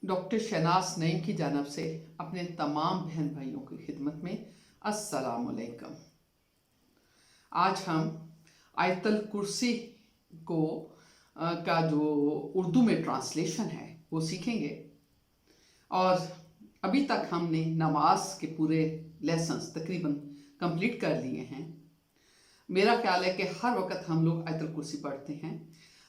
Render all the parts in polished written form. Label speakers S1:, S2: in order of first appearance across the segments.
S1: Doctor Shahnaz نعیم کی جانب سے اپنے تمام بہن بھائیوں کی خدمت میں السلام علیکم۔ آج ہم آیت الکرسی کو کا جو اردو میں ٹرانسلیشن ہے وہ سیکھیں گے، اور ابھی تک ہم نے نماز کے پورے لیسنز تقریباً کمپلیٹ کر لیے ہیں۔ میرا خیال ہے کہ ہر وقت ہم لوگ آیت الکرسی پڑھتے ہیں۔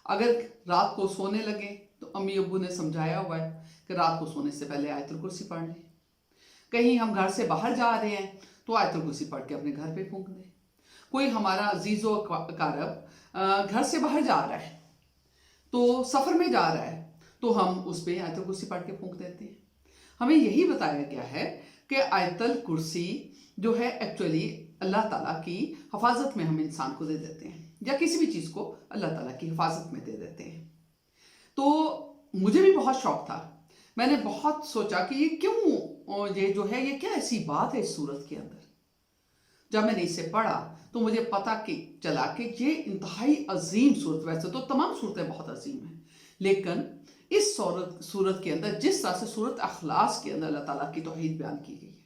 S1: اگر رات کو سونے لگے تو امی ابو نے سمجھایا ہوا ہے کہ رات کو سونے سے پہلے آیت الکرسی پڑھ لیں۔ کہیں ہم گھر سے باہر جا رہے ہیں تو آیت الکرسی پڑھ کے اپنے گھر پہ پھونک دیں۔ کوئی ہمارا عزیز و اقارب گھر سے باہر جا رہا ہے تو سفر میں جا رہا ہے تو ہم اس پہ آیت الکرسی پڑھ کے پھونک دیتے ہیں۔ ہمیں یہی بتایا گیا ہے کہ آیت الکرسی جو ہے ایکچولی اللہ تعالیٰ کی حفاظت میں ہم انسان کو دے دیتے ہیں، یا کسی بھی چیز کو اللہ تعالیٰ کی حفاظت میں دے دیتے ہیں۔ تو مجھے بھی بہت شوق تھا، میں نے بہت سوچا کہ یہ کیوں، یہ جو ہے یہ کیا ایسی بات ہے اس صورت کے اندر۔ جب میں نے اسے پڑھا تو مجھے پتا چلا کہ یہ انتہائی عظیم صورت، ویسے تو تمام صورتیں بہت عظیم ہیں، لیکن اس صورت کے اندر جس طرح سے صورت اخلاص کے اندر اللہ تعالیٰ کی توحید بیان کی گئی ہے،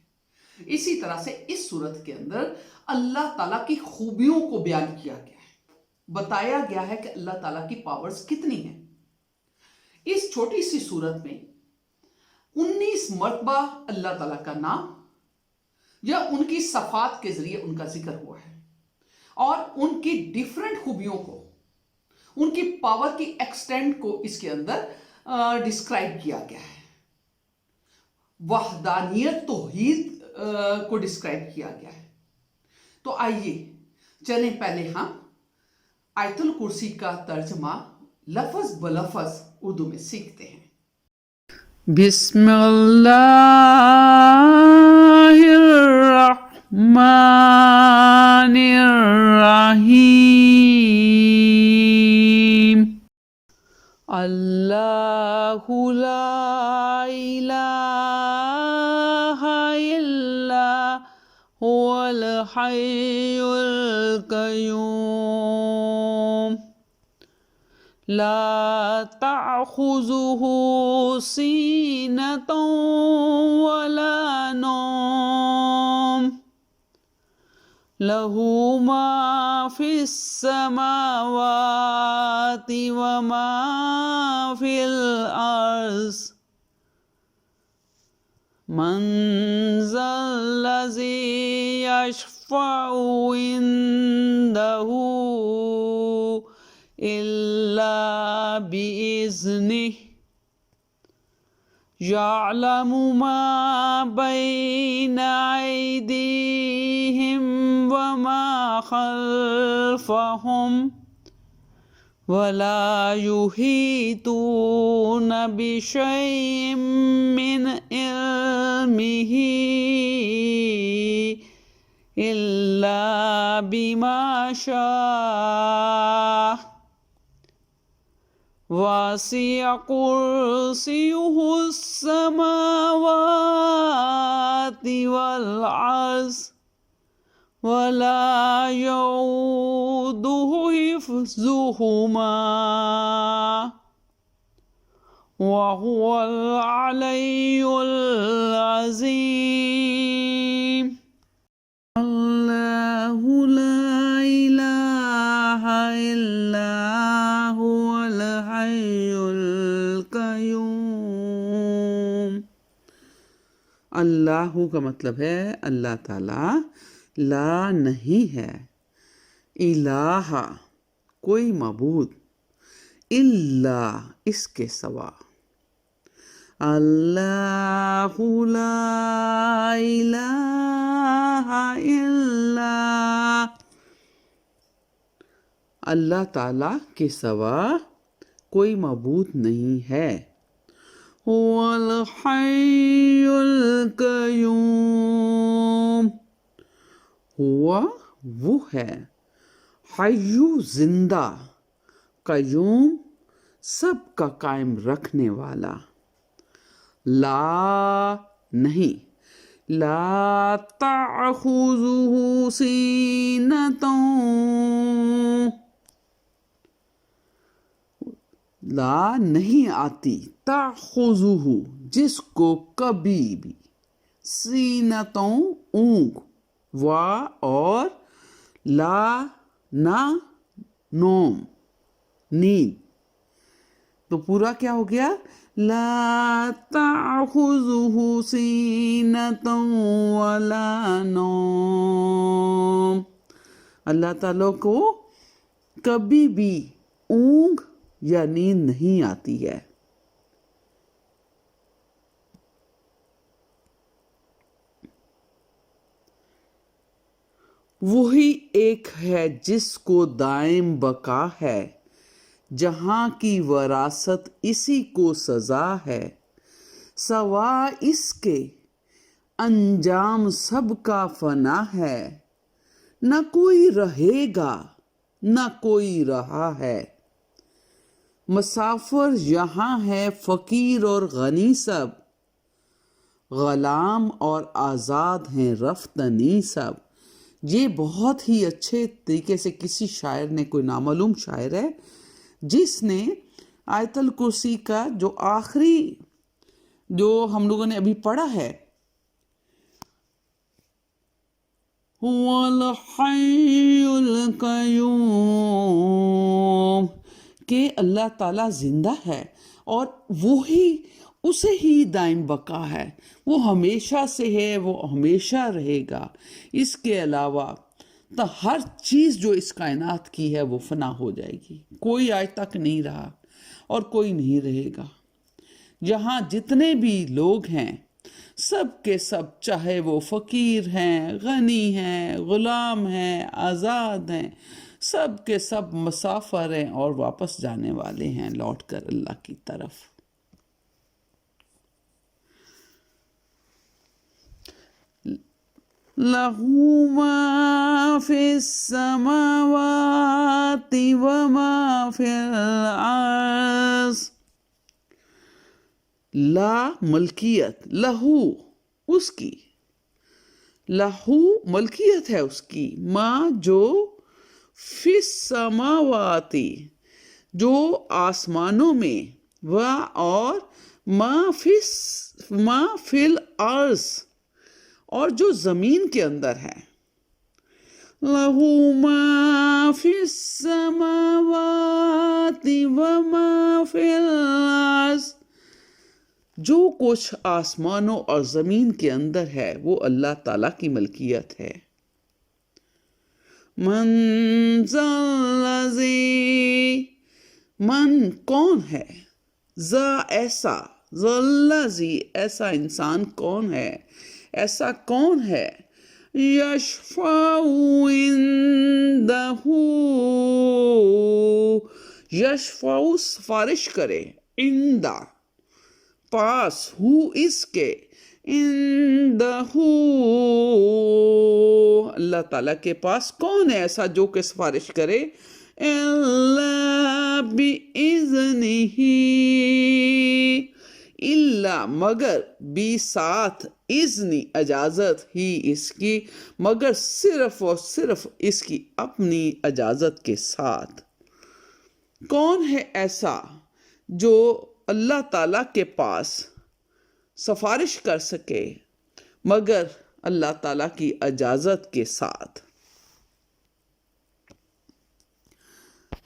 S1: اسی طرح سے اس صورت کے اندر اللہ تعالیٰ کی خوبیوں کو بیان کیا گیا ہے، بتایا گیا ہے کہ اللہ تعالیٰ کی پاورز کتنی ہیں۔ اس چھوٹی سی صورت میں 19 مرتبہ اللہ تعالیٰ کا نام یا ان کی صفات کے ذریعے ان کا ذکر ہوا ہے، اور ان کی ڈیفرنٹ خوبیوں کو، ان کی پاور کی ایکسٹینٹ کو اس کے اندر ڈسکرائب کیا گیا ہے۔ وحدانیت توحید کو ڈسکرائب کیا گیا ہے۔ تو آئیے چلیں پہلے ہم آیت الکرسی کا ترجمہ لفظ بلفظ اردو میں سیکھتے ہیں۔ بسم اللہ الرحمن الرحیم۔ اللہ لا الہ الا هو الحی القیوم لا تأخذه سینۃ ولا نوم له ما في السماوات وما في الأرض من ذا الذي يشفع عنده إلا بإذنه يعلم ما بين أيديهم وما خلفهم ولا يحيطون بشيء من علمه إلا بما شاء وسع كرسيه السماوات والأرض ولا يؤوده حفظهما وهو العلي العظيم۔ اللہ لا الہ الا هو الحی القیوم۔ اللہ کا مطلب ہے اللہ تعالی، لا نہیں ہے، الہ کوئی معبود، الا اس کے سوا، اللہ لا الہ الا اللہ تعالیٰ کے سوا کوئی معبود نہیں ہے، هو الحی القیوم، ہوا وہ ہے، حیو زندہ، قیوم سب کا قائم رکھنے والا، لا نہیں، لا تأخذہ سینۃ
S2: لا نہیں آتی، تاخذہ جس کو کبھی بھی، سینتوں اونگ، وا اور لا نہ نوم نیند، تو پورا کیا ہو گیا؟ لا تاخذہ سینۃ ولا نوم، اللہ تعالیٰ کو کبھی بھی اونگ یا نیند نہیں آتی ہے۔ وہی ایک ہے جس کو دائم بقا ہے، جہاں کی وراثت اسی کو سزا ہے، سوا اس کے انجام سب کا فنا ہے، نہ کوئی رہے گا نہ کوئی رہا ہے، مسافر یہاں ہے فقیر اور غنی سب، غلام اور آزاد ہیں رفتنی سب۔ یہ بہت ہی اچھے طریقے سے کسی شاعر نے، کوئی نامعلوم شاعر ہے جس نے آیت الکرسی کا جو آخری جو ہم لوگوں نے ابھی پڑھا ہے، هو الحی القیوم، کہ اللہ تعالیٰ زندہ ہے اور وہی اسے ہی دائم بقا ہے، وہ ہمیشہ سے ہے، وہ ہمیشہ رہے گا۔ اس کے علاوہ تو ہر چیز جو اس کائنات کی ہے وہ فنا ہو جائے گی، کوئی آج تک نہیں رہا اور کوئی نہیں رہے گا۔ یہاں جتنے بھی لوگ ہیں سب کے سب، چاہے وہ فقیر ہیں، غنی ہیں، غلام ہیں، آزاد ہیں، سب کے سب مسافر ہیں اور واپس جانے والے ہیں لوٹ کر اللہ کی طرف۔ لَهُ مَا فِي السَّمَاوَاتِ وَمَا فِي الْأَرْضِ، لا ملکیت، لہو اس کی، لہو ملکیت ہے اس کی، ماں جو، فی السماواتی جو آسمانوں میں، و اور ما فی الارض اور جو زمین کے اندر ہے، لہو ما فی السماوات وما فی الارض، جو کچھ آسمانوں اور زمین کے اندر ہے وہ اللہ تعالیٰ کی ملکیت ہے۔ من ذا الذی، من کون ہے، ذا ایسا، ذا الذی ایسا انسان کون ہے، ایسا کون ہے، یشفع عندہ، یشفع سفارش کرے، عندہ پاس، ہو اس کے، عندہ اللہ تعالیٰ کے پاس، کون ہے ایسا جو کہ سفارش کرے، الا بِإِذْنِهِ، الا مگر، بھی ساتھ، اذنی اجازت، ہی اس کی، مگر صرف اور صرف اس کی اپنی اجازت کے ساتھ۔ کون ہے ایسا جو اللہ تعالیٰ کے پاس سفارش کر سکے مگر اللہ تعالیٰ کی اجازت کے ساتھ؟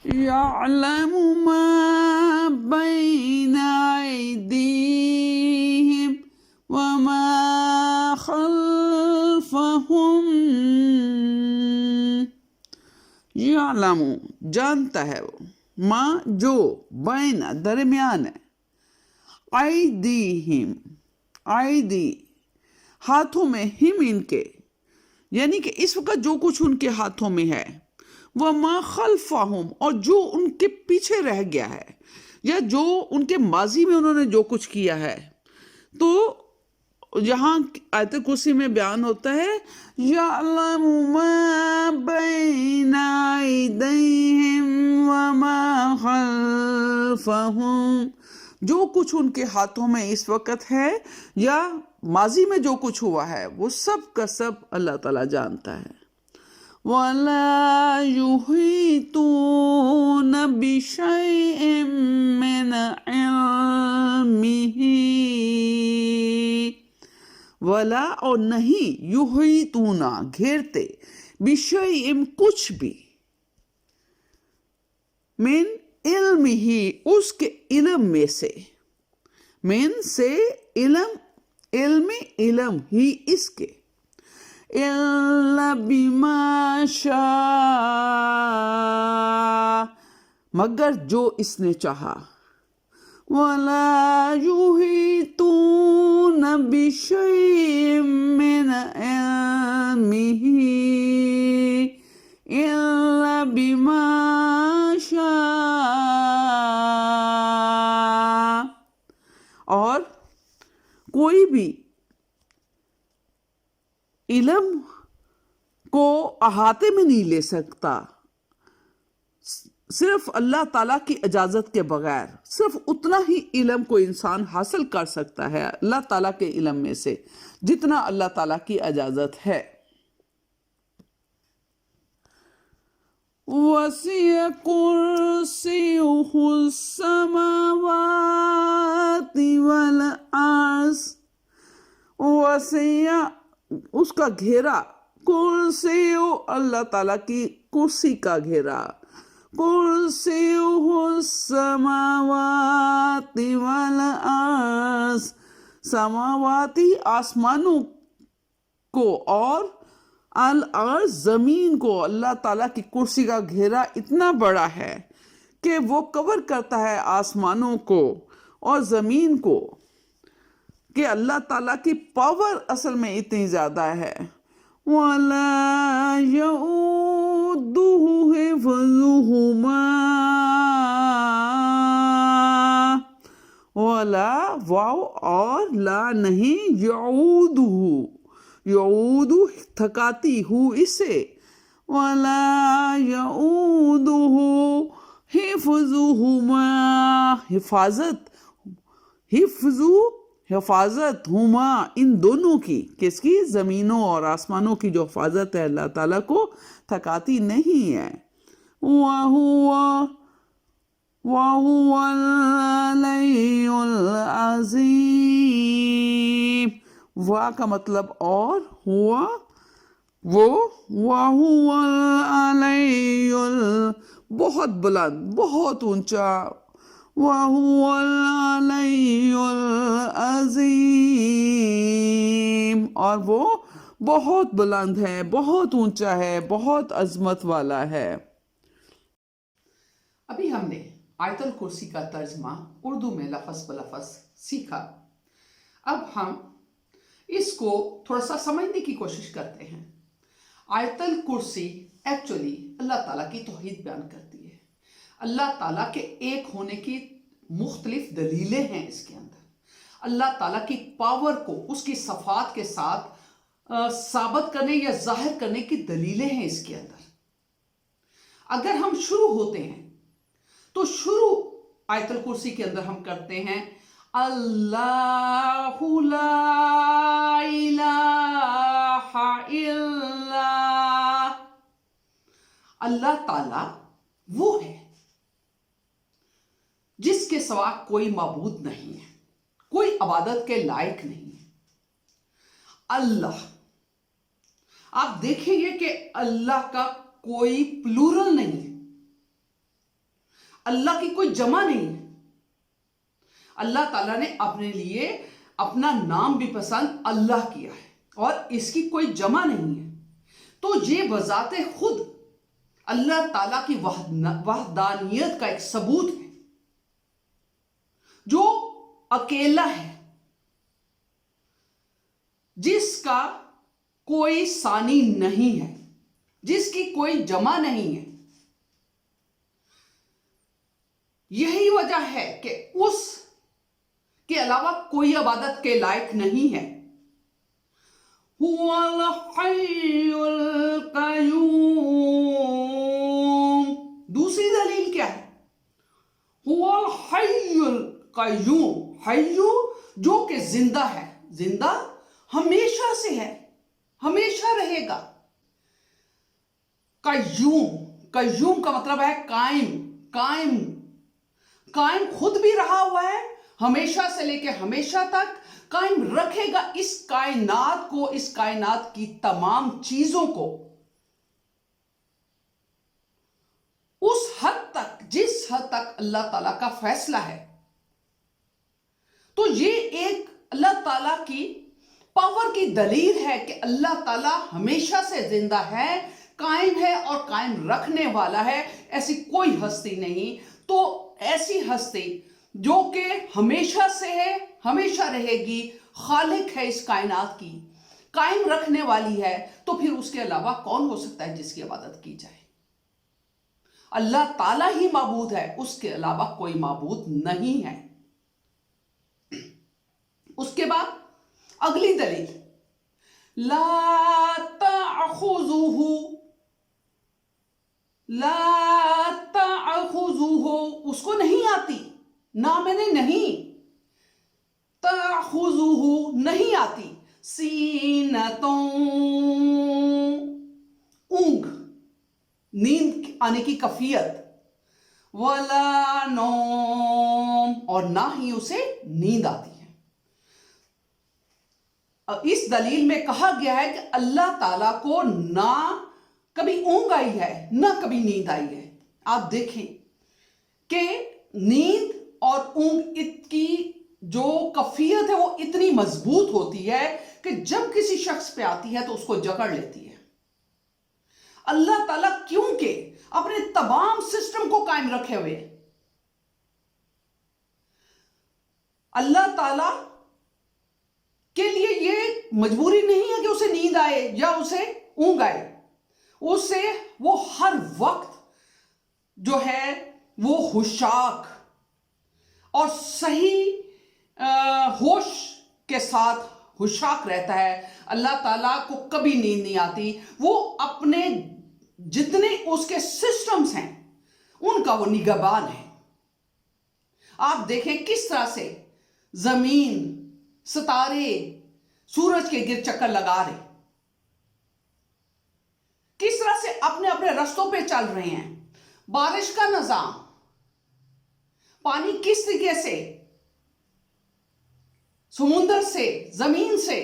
S2: یعلم ما بین ایدیہم وما خلفہم، یعلم جانتا ہے وہ، ماں جو، بین درمیان ہے، ایدیہم ایدی ہاتھوں میں، ہم ان کے، یعنی کہ اس وقت جو کچھ ان کے ہاتھوں میں ہے، وما خلفہم اور جو ان کے پیچھے رہ گیا ہے، یا جو ان کے ماضی میں انہوں نے جو کچھ کیا ہے۔ تو یہاں آیت کرسی میں بیان ہوتا ہے یعلم ما بین ایدیہم وما خلفہم، جو کچھ ان کے ہاتھوں میں اس وقت ہے یا ماضی میں جو کچھ ہوا ہے وہ سب کا سب اللہ تعالیٰ جانتا ہے۔ ولا يحيطون بشيء من علمه ولا اور نہیں یحیطون گھیرتے بشیء کچھ بھی من علم ہی اس کے علم میں سے من سے علم علم ہی اس کے الا بما شاء مگر جو اس نے چاہا ولا يحيطون بشيء من علمه الا بما شاء اور کوئی بھی علم کو احاطے میں نہیں لے سکتا صرف اللہ تعالیٰ کی اجازت کے بغیر. صرف اتنا ہی علم کو انسان حاصل کر سکتا ہے اللہ تعالیٰ کے علم میں سے جتنا اللہ تعالیٰ کی اجازت ہے. وَسِعَ كُرْسِيُّهُ السَّمَاوَاتِ وَالْأَرْضَ وَسِعَ اس کا گھیرا کرسی اللہ تعالیٰ کی کرسی کا گھیرا کرسیہ السماوات والارض سماواتی آسمانوں کو اور الارض زمین کو اللہ تعالیٰ کی کرسی کا گھیرا اتنا بڑا ہے کہ وہ کور کرتا ہے آسمانوں کو اور زمین کو کہ اللہ تعالیٰ کی پاور اصل میں اتنی زیادہ ہے. وَلَا يَؤُودُهُ حِفْظُهُمَا وَلَا واو اور لا نہیں یعود تھکاتی ہوں اسے وَلَا يَؤُودُهُ حِفْظُهُمَا حفاظت ہما ان دونوں کی کس کی زمینوں اور آسمانوں کی جو حفاظت ہے اللہ تعالیٰ کو تھکاتی نہیں ہے. وَهُوَ الْعَلِيُّ الْعَظِيمُ وا کا مطلب اور ہوا وہ وَهُوَ الْعَلِيُّ بہت بلند بہت اونچا وَهُوَ الْعَلِيُّ الْعَظِيمُ اور وہ بہت بلند ہے بہت اونچا ہے بہت عظمت والا ہے.
S1: ابھی ہم نے آیت الکرسی کا ترجمہ اردو میں لفظ بلفظ سیکھا. اب ہم اس کو تھوڑا سا سمجھنے کی کوشش کرتے ہیں. آیت الکرسی ایکچولی اللہ تعالیٰ کی توحید بیان کرتی ہے. اللہ تعالیٰ کے ایک ہونے کی مختلف دلیلیں ہیں اس کے اندر. اللہ تعالیٰ کی پاور کو اس کی صفات کے ساتھ ثابت کرنے یا ظاہر کرنے کی دلیلیں ہیں اس کے اندر. اگر ہم شروع ہوتے ہیں تو شروع آیت الکرسی کے اندر ہم کرتے ہیں اللہ لا الہ الا اللہ تعالیٰ وہ ہے جس کے سوا کوئی معبود نہیں ہے کوئی عبادت کے لائق نہیں ہے. اللہ آپ دیکھیں گے کہ اللہ کا کوئی پلورل نہیں ہے اللہ کی کوئی جمع نہیں ہے. اللہ تعالیٰ نے اپنے لیے اپنا نام بھی پسند اللہ کیا ہے اور اس کی کوئی جمع نہیں ہے. تو یہ بذات خود اللہ تعالیٰ کی وحدانیت کا ایک ثبوت ہے جو اکیلا ہے جس کا کوئی ثانی نہیں ہے جس کی کوئی جمع نہیں ہے. یہی وجہ ہے کہ اس کے علاوہ کوئی عبادت کے لائق نہیں ہے. هو الحی القیوم دوسری دلیل کیا ہے؟ هو الحی القیوم حیو جو کہ زندہ ہے زندہ ہمیشہ سے ہے ہمیشہ رہے گا. कय्यूम का मतलब है कायम, कायम, कायम खुद भी रहा हुआ है हमेशा से लेके हमेशा तक, कायम रखेगा इस कायनात को, इस कायनात की तमाम चीजों को उस हद तक जिस हद तक अल्लाह ताला का फैसला है। तो ये एक अल्लाह ताला की पावर की दलील है कि अल्लाह ताला हमेशा से जिंदा है, कायम है और कायम रखने वाला है। ऐसी कोई हस्ती नहीं। तो ऐसी हस्ती जो कि हमेशा से है, हमेशा रहेगी, खालिक है इस कायनात की, कायम रखने वाली है, तो फिर उसके अलावा कौन हो सकता है जिसकी इबादत की जाए? अल्लाह ताला ही माबूद है, उसके अलावा कोई माबूद नहीं है। उसके बाद अगली दलील, ला ताखुजुहु, ला ताखुजुहु, उसको नहीं आती, ना मैंने नहीं, ताखुजुहु नहीं आती, सीनतों ऊंघ, नींद आने की कफियत, वला नौम, और ना ही उसे नींद आती है। इस दलील में कहा गया है कि अल्लाह ताला को ना कभी ऊंघ आई है ना कभी नींद आई है। आप देखें कि नींद और ऊंघ की जो कफियत है वो इतनी मजबूत होती है कि जब किसी शख्स पे आती है तो उसको जकड़ लेती है। अल्लाह ताला क्योंकि अपने तमाम सिस्टम को कायम रखे हुए, अल्लाह ताला के लिए ये मजबूरी नहीं है कि उसे नींद आए या उसे ऊंघ आए, उसे वो हर वक्त जो है वो हुशाक और सही होश के साथ हुशाक रहता है। अल्लाह ताला को कभी नींद नहीं आती, वो अपने जितने उसके सिस्टम्स हैं उनका वो निगहबान है। आप देखें किस तरह से जमीन, सितारे सूरज के गिर चक्कर लगा रहे, किस तरह से अपने अपने रास्तों पे चल रहे हैं। बारिश का निजाम, पानी किस तरीके से समुद्र से, जमीन से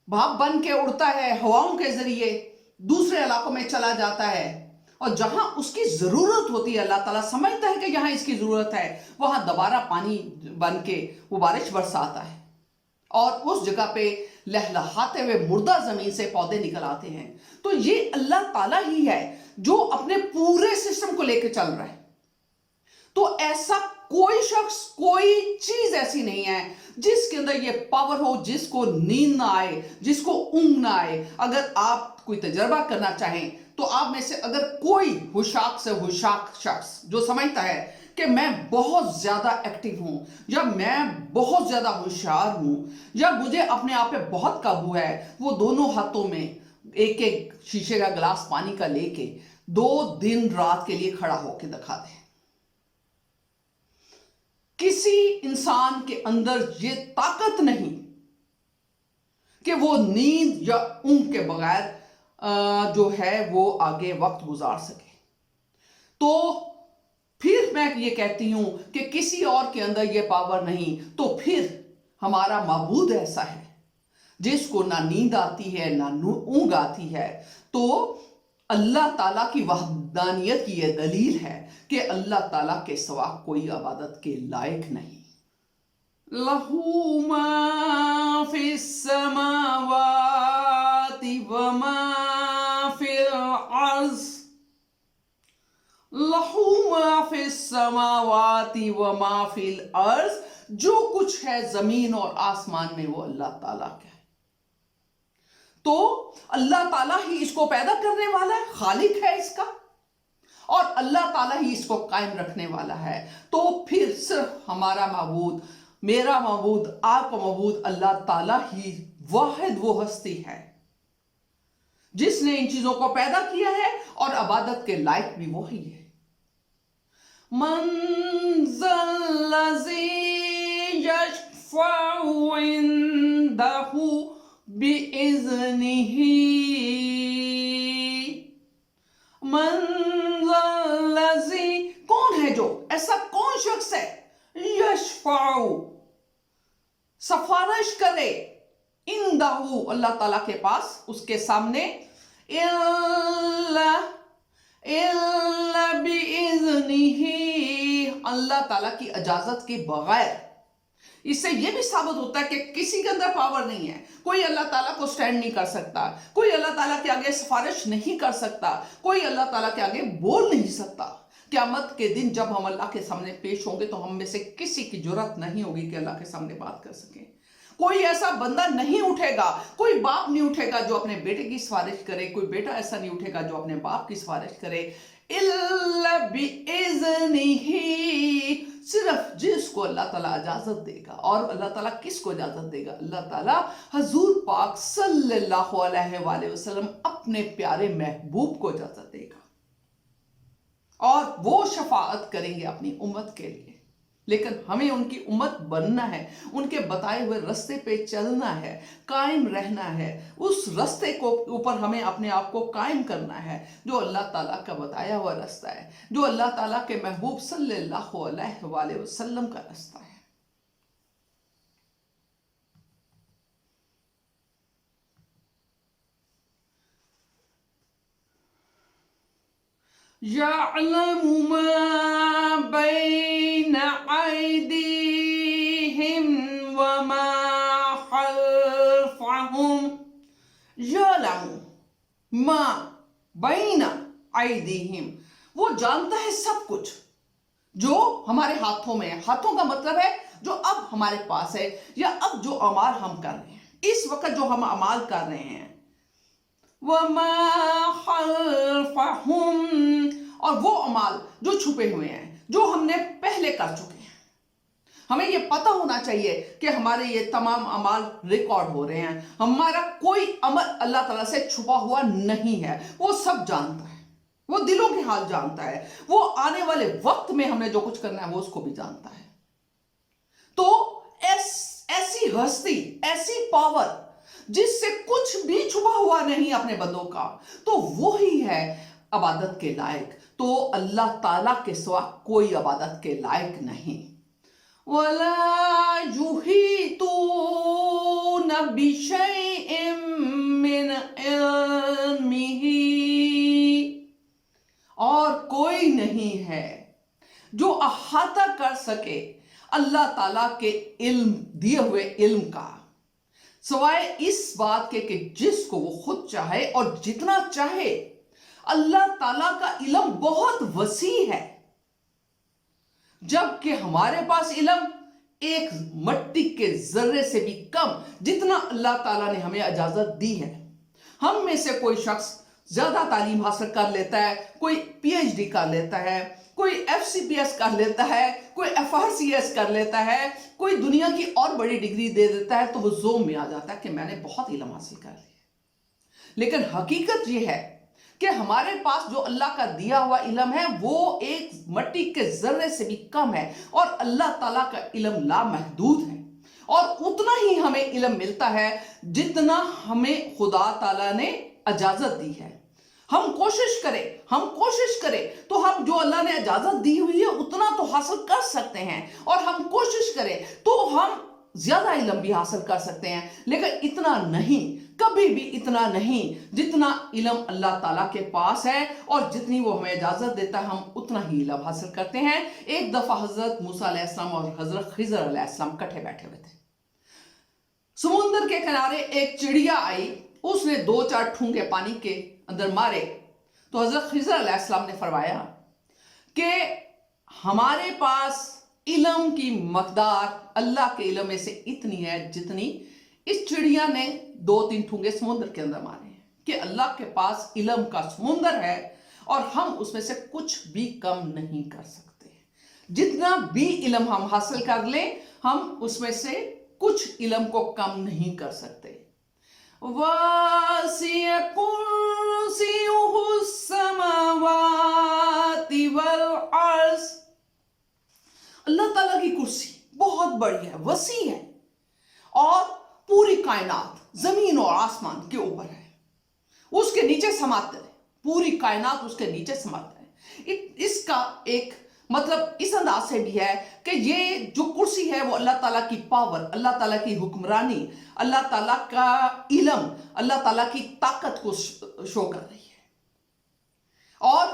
S1: भाप बन के उड़ता है, हवाओं के जरिए दूसरे इलाकों में चला जाता है, और जहां उसकी जरूरत होती है, अल्लाह ताला समझता है कि यहां इसकी जरूरत है, वहां दोबारा पानी बन के वो बारिश बरसाता है, और उस जगह पे लहलहाते हुए मुर्दा जमीन से पौधे निकल आते हैं। तो ये अल्लाह ताला ही है जो अपने पूरे सिस्टम को लेकर चल रहा है। तो ऐसा कोई शख्स, कोई चीज ऐसी नहीं है जिसके अंदर ये पावर हो, जिसको नींद ना आए, जिसको ऊंघ ना आए। अगर आप कोई तजर्बा करना चाहें तो आप में से अगर कोई हुशाक से हुशाक शख्स जो समझता है कि मैं बहुत ज्यादा एक्टिव हूं, या मैं बहुत ज्यादा होशियार हूं, या मुझे अपने आप पे बहुत काबू है, वो दोनों हाथों में एक एक शीशे का गिलास पानी का लेके 2 दिन रात के लिए खड़ा होकर दिखा दे। किसी इंसान के अंदर ये ताकत नहीं कि वो नींद या ऊंघ के बगैर जो है वो आगे वक्त गुजार सके। तो फिर मैं ये कहती हूं कि किसी और के अंदर ये पावर नहीं, तो फिर हमारा माबूद ऐसा है जिसको ना नींद आती है ना ऊंघ आती है। तो अल्लाह ताला की वहदानियत की यह दलील है कि अल्लाह ताला के सिवा कोई इबादत के लायक नहीं। लहू मा फिस समावाति व मा फिल अर्ज़, लहू मा फिस समावाति व मा फिल अर्ज़, जो कुछ है जमीन और आसमान में वो अल्लाह ताला का है। तो अल्लाह ताला ही इसको पैदा करने वाला है, खालिक है इसका, और अल्लाह ताला ही इसको कायम रखने वाला है। तो फिर सिर्फ हमारा माबूद, मेरा माबूद, आपका माबूद अल्लाह ताला ही वाहिद वो हस्ती है जिसने इन चीजों को पैदा किया है, और इबादत के लायक भी वही है। मंज़ल्लज़ी यशफ़अउ इंदहु बिइज़्निही, मन ज़ल्लज़ी, कौन है जो, ऐसा कौन शख्स है, यशफाउ, सिफारिश करे, इंदहू, अल्लाह ताला के पास, उसके सामने, इल्ला बिइज़्निही, अल्लाह ताला की इजाजत के बगैर। इससे यह भी साबित होता है कि किसी के अंदर पावर नहीं है, कोई अल्लाह ताला को स्टैंड नहीं कर सकता, कोई अल्लाह ताला के आगे सिफारिश नहीं कर सकता, कोई अल्लाह ताला के आगे बोल नहीं सकता। क़यामत के दिन जब हम अल्लाह के सामने पेश होंगे तो हम में से किसी की जुर्रत नहीं होगी कि अल्लाह के सामने बात कर सके। कोई ऐसा बंदा नहीं उठेगा, कोई बाप नहीं उठेगा जो अपने बेटे की सिफारिश करे, कोई बेटा ऐसा नहीं उठेगा जो अपने बाप की सिफारिश करे, इल्ला बिइज़्निही, सिर्फ जिसको अल्लाह ताला इजाजत देगा। और अल्लाह ताला किसको इजाजत देगा? अल्लाह ताला हजूर पाक सल्लल्लाहु अलैहि वसल्लम अपने प्यारे महबूब को इजाजत देगा और वो शफाअत करेंगे अपनी उम्मत के लिए। लेकिन हमें उनकी उम्मत बनना है, उनके बताए हुए रास्ते पे चलना है, कायम रहना है, उस रास्ते को ऊपर हमें अपने आप को कायम करना है जो अल्लाह ताला का बताया हुआ रास्ता है, जो अल्लाह ताला के महबूब सल्लल्लाहु अलैहि वसल्लम का रास्ता है। यअलमु मा बैना ऐदीहिम व मा खल्फहुम, यअलमु मा बैना ऐदीहिम, वो जानता है सब कुछ जो हमारे हाथों में है। हाथों का मतलब है जो अब हमारे पास है या अब जो अमाल हम कर रहे हैं, इस वक्त जो हम अमाल कर रहे हैं। वमा खल्फहुम, और वो अमाल जो छुपे हुए हैं, जो हमने पहले कर चुके हैं। हमें ये पता होना चाहिए कि हमारे ये तमाम अमाल रिकॉर्ड हो रहे हैं, हमारा कोई अमल अल्लाह ताला से छुपा हुआ नहीं है, वो सब जानता है, वो दिलों के हाल जानता है, वो आने वाले वक्त में हमें जो कुछ करना है वो उसको भी जानता है। तो ऐसी हस्ती, ऐसी पावर जिससे कुछ भी छुपा हुआ नहीं अपने बंदों का, तो वो ही है इबादत के लायक। तो अल्लाह ताला के सिवा कोई इबादत के लायक नहीं। वला युहीतून बिशैइन मिन इल्मिही, और कोई नहीं है जो अहाता कर सके अल्लाह ताला के इल्म, दिए हुए इल्म का, सिवाय इस बात के कि जिसको वो खुद चाहे और जितना चाहे। अल्लाह ताला का इल्म बहुत वसी है, जबकि हमारे पास इल्म एक मट्टी के जर्रे से भी कम, जितना अल्लाह ताला ने हमें इजाजत दी है। हम में से कोई शख्स ज्यादा तालीम हासिल कर लेता है, कोई पीएचडी कर लेता है, कोई एफसीपीएस कर लेता है, कोई एफआरसीएस कर लेता है, कोई दुनिया की और बड़ी डिग्री दे देता है, तो वो जोम में आ जाता है कि मैंने बहुत इल्म हासिल कर लिया। लेकिन हकीकत यह है कि हमारे पास जो अल्लाह का दिया हुआ इल्म है वो एक मट्टी के जर्रे से भी कम है, और अल्लाह ताला का इल्म लामहदूद है, और उतना ही हमें इल्म मिलता है जितना हमें खुदा ताला ने इजाजत दी है। हम कोशिश करें तो हम जो अल्लाह ने इजाजत दी हुई है उतना तो हासिल कर सकते हैं, और हम कोशिश करें तो हम ज्यादा इल्म भी हासिल कर सकते हैं, लेकिन इतना नहीं, कभी भी इतना नहीं जितना इल्म अल्लाह ताला के पास है, और जितनी वो हमें इजाजत देता है हम उतना ही इल्म हासिल करते हैं। एक दफा हजरत मूसा अलैहिस्सलाम और हजरत खिज़र अलैहिस्सलाम इकट्ठे बैठे हुए थे। समुद्र के किनारे एक चिड़िया आई, उसने 2-4 ठूंगे पानी के अंदर मारे, तो हजरत खिज़र अलैहिस्सलाम ने फरमाया कि हमारे पास इल्म की मकदार अल्लाह के इल्म में से इतनी है जितनी इस चिड़िया ने 2-3 ठूंगे समुद्र के अंदर मारे हैं, कि अल्लाह के पास इल्म का समुंदर है और हम उसमें से कुछ भी कम नहीं कर सकते। जितना भी इल्म हम हासिल कर लें, हम उसमें से कुछ इल्म को कम नहीं कर सकते। वासिअ कुर्सियुहु समावाति वल अर्ज़, अल्लाह ताला की कुर्सी बहुत बड़ी है, वसी है, और पूरी कायनात जमीन और आसमान के ऊपर है, उसके नीचे समाते हैं, पूरी कायनात उसके नीचे समाता है। इसका एक मतलब इस अंदाज से भी है कि ये जो कुर्सी है वो अल्लाह ताला की पावर, अल्लाह ताला की हुक्मरानी, अल्लाह ताला का इल्म, अल्लाह ताला की ताकत को शो कर रही है। और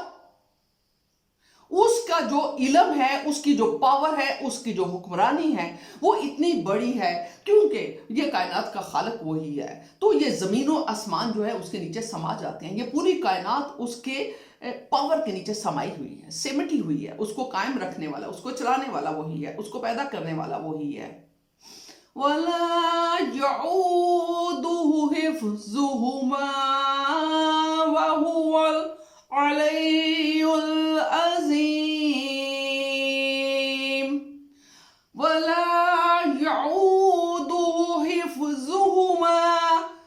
S1: उसका जो इल्म है, उसकी जो पावर है, उसकी जो हुक्मरानी है वो इतनी बड़ी है क्योंकि ये कायनात का खालिक वही है। तो ये ज़मीन और आसमान जो है उसके नीचे समा जाते हैं। ये पूरी कायनात उसके पावर के नीचे समाई हुई है, सिमटी हुई है। उसको कायम रखने वाला, उसको चलाने वाला वही है, उसको पैदा करने वाला वही है। वला यऊदुहु हिफ्ज़ुहुमा व हुवल अलियुल अज़ीम। वला यऊदुहु हिफ्ज़ुहुमा,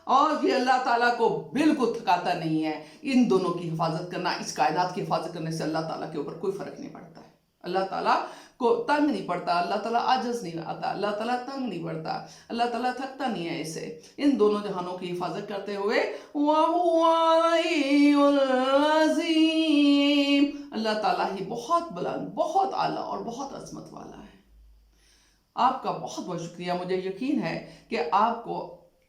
S1: और ये अल्लाह ताला को बिल्कुल थकाता नहीं है। इन दोनों की हिफाजत करना, इस कायनात की हिफाजत करने से अल्लाह ताला के ऊपर कोई फर्क नहीं पड़ता है। अल्लाह ताला को तंग नहीं पड़ता, अल्लाह ताला आजज नहीं आता, अल्लाह ताला तंग नहीं पड़ता, अल्लाह ताला थकता नहीं है इसे। इन दोनों जहानों की हिफाजत करते हुए अल्लाह ताला ही बहुत बुलंद, बहुत आला और बहुत अजमत वाला है। आपका बहुत बहुत शुक्रिया। मुझे यकीन है कि आपको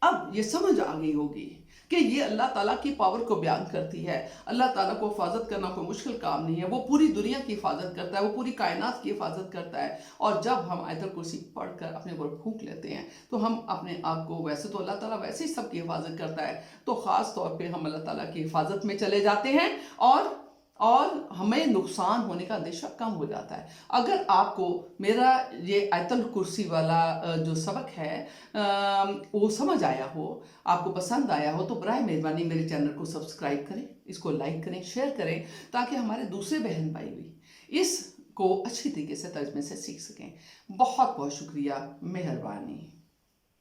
S1: अब ये समझ आ गई होगी कि ये अल्लाह ताला की पावर को बयान करती है। अल्लाह ताला को हिफाजत करना कोई मुश्किल काम नहीं है। वो पूरी दुनिया की हिफाजत करता है, वो पूरी कायनात की हिफाजत करता है। और जब हम आयतल कुर्सी पढ़कर अपने ऊपर फूंक लेते हैं तो हम अपने आप को, वैसे तो अल्लाह ताला वैसे ही सबकी हिफाजत करता है, तो ख़ास तौर पे हम अल्लाह ताला की हिफाजत में चले जाते हैं और हमें नुकसान होने का अंदेशा कम हो जाता है। अगर आपको मेरा ये आयतल कुर्सी वाला जो सबक है वो समझ आया हो, आपको पसंद आया हो, तो बराए मेहरबानी मेरे चैनल को सब्सक्राइब करें, इसको लाइक करें, शेयर करें, ताकि हमारे दूसरे बहन भाई भी इसको अच्छी तरीके से तर्जमे से सीख सकें। बहुत बहुत शुक्रिया, मेहरबानी।